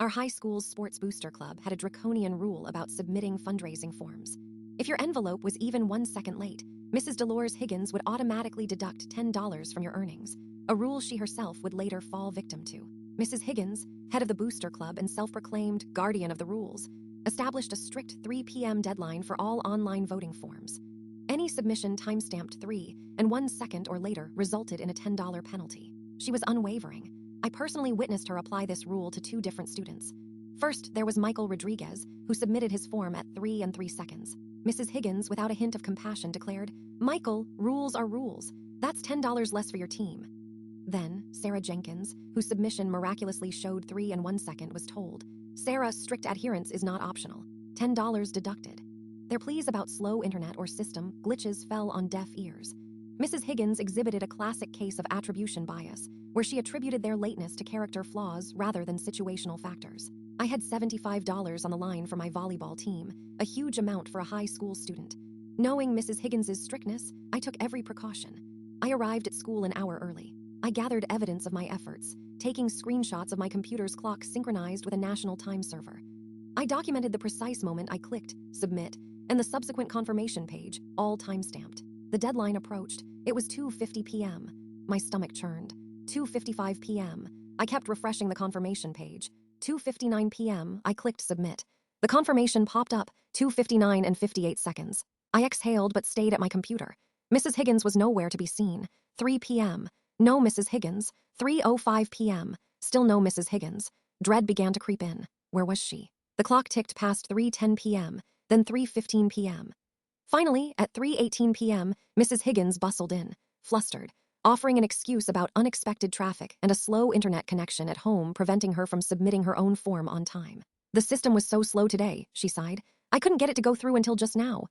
Our high school's sports booster club had a draconian rule about submitting fundraising forms. If your envelope was even 1 second late, Mrs. Dolores Higgins would automatically deduct $10 from your earnings, a rule she herself would later fall victim to. Mrs. Higgins, head of the booster club and self-proclaimed guardian of the rules, established a strict 3 p.m. deadline for all online voting forms. Any submission timestamped 3 and 1 second or later resulted in a $10 penalty. She was unwavering. I personally witnessed her apply this rule to 2 different students. First, there was Michael Rodriguez, who submitted his form at 3 and 3 seconds. Mrs. Higgins, without a hint of compassion, declared, "Michael, rules are rules. That's $10 less for your team." Then, Sarah Jenkins, whose submission miraculously showed 3 and 1 second, was told, "Sarah, strict adherence is not optional. $10 deducted." Their pleas about slow internet or system glitches fell on deaf ears. Mrs. Higgins exhibited a classic case of attribution bias, where she attributed their lateness to character flaws rather than situational factors. I had $75 on the line for my volleyball team, a huge amount for a high school student. Knowing Mrs. Higgins's strictness, I took every precaution. I arrived at school an hour early. I gathered evidence of my efforts, taking screenshots of my computer's clock synchronized with a national time server. I documented the precise moment I clicked submit and the subsequent confirmation page, all timestamped. The deadline approached. It was 2:50 p.m. My stomach churned. 2:55 p.m. I kept refreshing the confirmation page. 2:59 p.m. I clicked submit. The confirmation popped up, 2:59 and 58 seconds. I exhaled but stayed at my computer. Mrs. Higgins was nowhere to be seen. 3 p.m. No Mrs. Higgins. 3:05 p.m. Still no Mrs. Higgins. Dread began to creep in. Where was she? The clock ticked past 3:10 p.m., then 3:15 p.m. Finally, at 3:18 p.m., Mrs. Higgins bustled in, flustered, offering an excuse about unexpected traffic and a slow internet connection at home preventing her from submitting her own form on time. "The system was so slow today," she sighed. "I couldn't get it to go through until just now."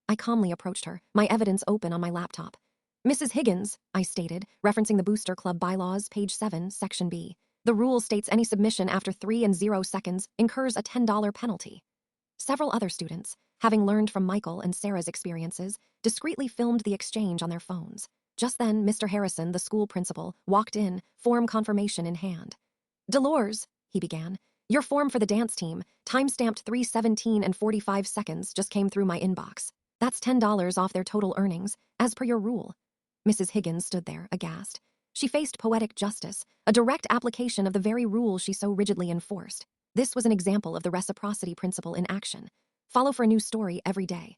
I calmly approached her, my evidence open on my laptop. "Mrs. Higgins," I stated, referencing the Booster Club bylaws, page 7, section B. "The rule states any submission after 3 and 0 seconds incurs a $10 penalty." Several other students, having learned from Michael and Sarah's experiences, discreetly filmed the exchange on their phones. Just then, Mr. Harrison, the school principal, walked in, form confirmation in hand. "Dolores," he began, "your form for the dance team, timestamped 3:17 and 45 seconds, just came through my inbox. That's $10 off their total earnings, as per your rule." Mrs. Higgins stood there, aghast. She faced poetic justice, a direct application of the very rule she so rigidly enforced. This was an example of the reciprocity principle in action. Follow for a new story every day.